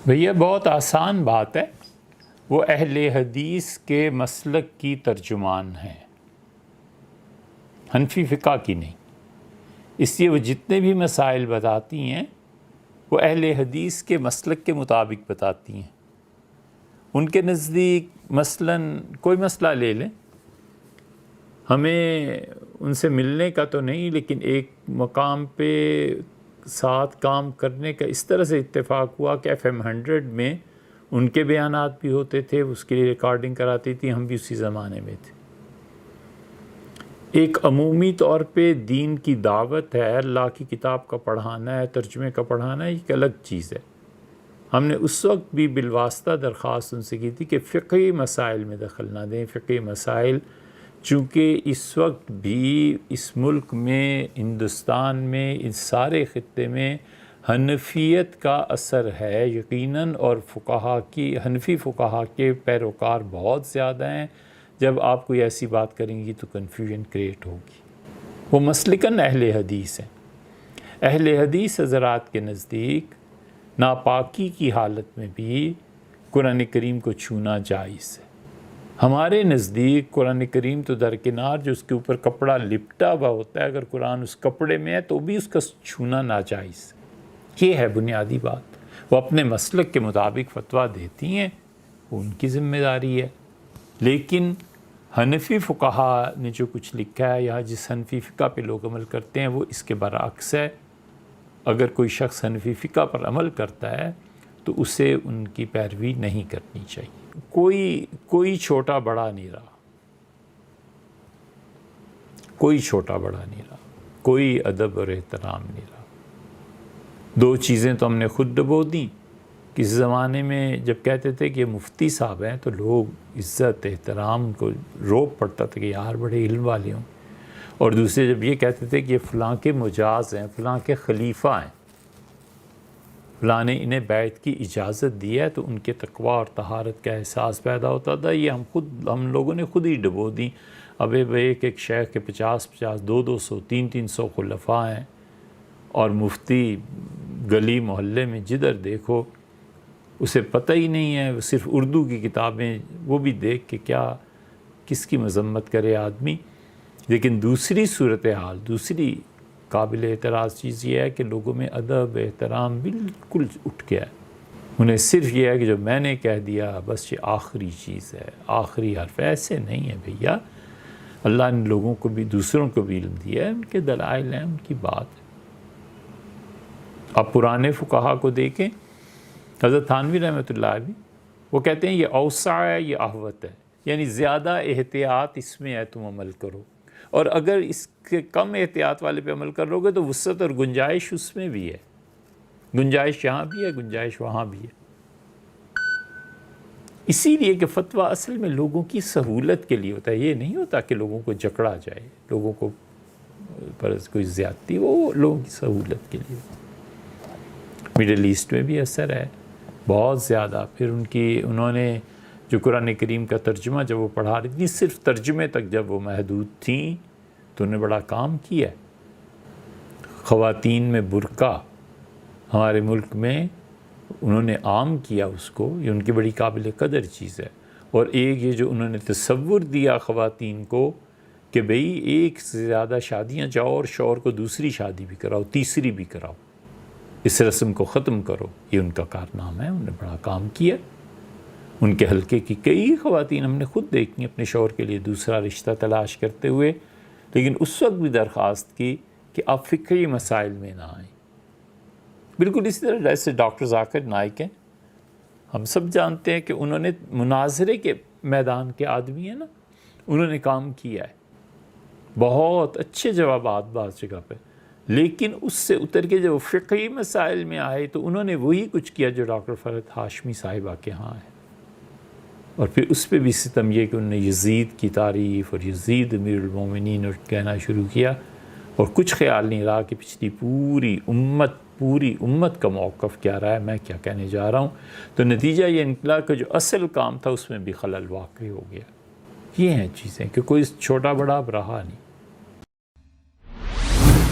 بھیا بہت آسان بات ہے، وہ اہل حدیث کے مسلک کی ترجمان ہیں، حنفی فقہ کی نہیں۔ اس لیے وہ جتنے بھی مسائل بتاتی ہیں وہ اہل حدیث کے مسلک کے مطابق بتاتی ہیں۔ ان کے نزدیک مثلاً کوئی مسئلہ لے لیں، ہمیں ان سے ملنے کا تو نہیں، لیکن ایک مقام پہ ساتھ کام کرنے کا اس طرح سے اتفاق ہوا کہ FM 100 میں ان کے بیانات بھی ہوتے تھے، اس کے لیے ریکارڈنگ کراتی تھی، ہم بھی اسی زمانے میں تھے۔ ایک عمومی طور پہ دین کی دعوت ہے، اللہ کی کتاب کا پڑھانا ہے، ترجمے کا پڑھانا ہے، ایک الگ چیز ہے۔ ہم نے اس وقت بھی بالواسطہ درخواست ان سے کی تھی کہ فقہی مسائل میں دخل نہ دیں۔ فقہی مسائل چونکہ اس وقت بھی اس ملک میں، ہندوستان میں، اس سارے خطے میں حنفیت کا اثر ہے یقیناً، اور حنفی فقہا کے پیروکار بہت زیادہ ہیں۔ جب آپ کوئی ایسی بات کریں گی تو کنفیوژن کریٹ ہوگی۔ وہ مسلکاً اہل حدیث ہیں۔ اہل حدیث حضرات کے نزدیک ناپاکی کی حالت میں بھی قرآن کریم کو چھونا جائز ہے۔ ہمارے نزدیک قرآن کریم تو درکنار، جو اس کے اوپر کپڑا لپٹا ہوا ہوتا ہے، اگر قرآن اس کپڑے میں ہے تو بھی اس کا چھونا ناجائز ہے۔ یہ ہے بنیادی بات۔ وہ اپنے مسلک کے مطابق فتویٰ دیتی ہیں، وہ ان کی ذمہ داری ہے، لیکن حنفی فقہا نے جو کچھ لکھا ہے یا جس حنفی فقہ پہ لوگ عمل کرتے ہیں وہ اس کے برعکس ہے۔ اگر کوئی شخص حنفی فقہ پر عمل کرتا ہے تو اسے ان کی پیروی نہیں کرنی چاہیے۔ کوئی چھوٹا بڑا نہیں رہا، کوئی چھوٹا بڑا نہیں رہا، کوئی ادب اور احترام نہیں رہا۔ دو چیزیں تو ہم نے خود ڈبو دیں۔ کسی زمانے میں جب کہتے تھے کہ یہ مفتی صاحب ہیں تو لوگ عزت احترام کو روب پڑتا تھا کہ یار بڑے علم والے ہوں، اور دوسرے جب یہ کہتے تھے کہ یہ فلاں کے مجاز ہیں، فلاں کے خلیفہ ہیں، فلاں نے انہیں بیعت کی اجازت دی ہے، تو ان کے تقوی اور طہارت کا احساس پیدا ہوتا تھا۔ یہ ہم لوگوں نے خود ہی ڈبو دیں۔ اب ایک شیخ کے 50 200 300 خلفاء ہیں، اور مفتی گلی محلے میں جدھر دیکھو اسے پتہ ہی نہیں ہے، وہ صرف اردو کی کتابیں، وہ بھی دیکھ کے کس کی مذمت کرے آدمی۔ لیکن دوسری صورتحال، دوسری قابل اعتراض چیز یہ ہے کہ لوگوں میں ادب احترام بالکل اٹھ گیا ہے۔ انہیں صرف یہ ہے کہ جو میں نے کہہ دیا بس یہ آخری چیز ہے، آخری حرف ہے۔ ایسے نہیں ہے بھیا، اللہ نے لوگوں کو بھی، دوسروں کو بھی علم دیا ہے، ان کے دلائل ہیں، ان کی بات ہے۔ اب پرانے فقہا کو دیکھیں، حضرت تھانوی رحمۃ اللہ علیہ، وہ کہتے ہیں یہ اوسع ہے، یہ احوط ہے، یعنی زیادہ احتیاط اس میں ہے، تم عمل کرو، اور اگر اس کے کم احتیاط والے پہ عمل کرو گے تو وسعت اور گنجائش اس میں بھی ہے، گنجائش یہاں بھی ہے، گنجائش وہاں بھی ہے۔ اسی لیے کہ فتویٰ اصل میں لوگوں کی سہولت کے لیے ہوتا ہے، یہ نہیں ہوتا کہ لوگوں کو جکڑا جائے، لوگوں کو پر کوئی زیادتی، وہ لوگوں کی سہولت کے لیے۔ مڈل ایسٹ میں بھی اثر ہے بہت زیادہ۔ پھر انہوں نے جو قرآن کریم کا ترجمہ جب وہ پڑھا رہی تھی، صرف ترجمے تک جب وہ محدود تھیں تو انہوں نے بڑا کام کیا ہے۔ خواتین میں برقع ہمارے ملک میں انہوں نے عام کیا اس کو، یہ ان کی بڑی قابل قدر چیز ہے۔ اور ایک یہ جو انہوں نے تصور دیا خواتین کو کہ بھئی ایک سے زیادہ شادیاں جاؤ اور شوہر کو دوسری شادی بھی کراؤ، تیسری بھی کراؤ، اس رسم کو ختم کرو، یہ ان کا کارنامہ ہے، انہوں نے بڑا کام کیا۔ ان کے حلقے کی کئی خواتین ہم نے خود دیکھی اپنے شوہر کے لیے دوسرا رشتہ تلاش کرتے ہوئے، لیکن اس وقت بھی درخواست کی کہ آپ فقہی مسائل میں نہ آئیں۔ بالکل اسی طرح جیسے ڈاکٹر ذاکر نائک ہیں، ہم سب جانتے ہیں کہ انہوں نے مناظرے کے میدان کے آدمی ہیں نا، انہوں نے کام کیا ہے، بہت اچھے جوابات بعض جگہ پہ، لیکن اس سے اتر کے جو فقہی مسائل میں آئے تو انہوں نے وہی کچھ کیا جو ڈاکٹر فرحت ہاشمی صاحبہ کے ہاں ہے۔ اور پھر اس پہ بھی ستم یہ کہ انہوں نے یزید کی تعریف اور یزید امیر المومنین اور کہنا شروع کیا، اور کچھ خیال نہیں رہا کہ پچھلی پوری امت کا موقف کیا رہا ہے، میں کیا کہنے جا رہا ہوں۔ تو نتیجہ یہ نکلا کہ جو اصل کام تھا اس میں بھی خلل واقع ہو گیا۔ یہ ہیں چیزیں کہ کوئی چھوٹا بڑا اب رہا نہیں۔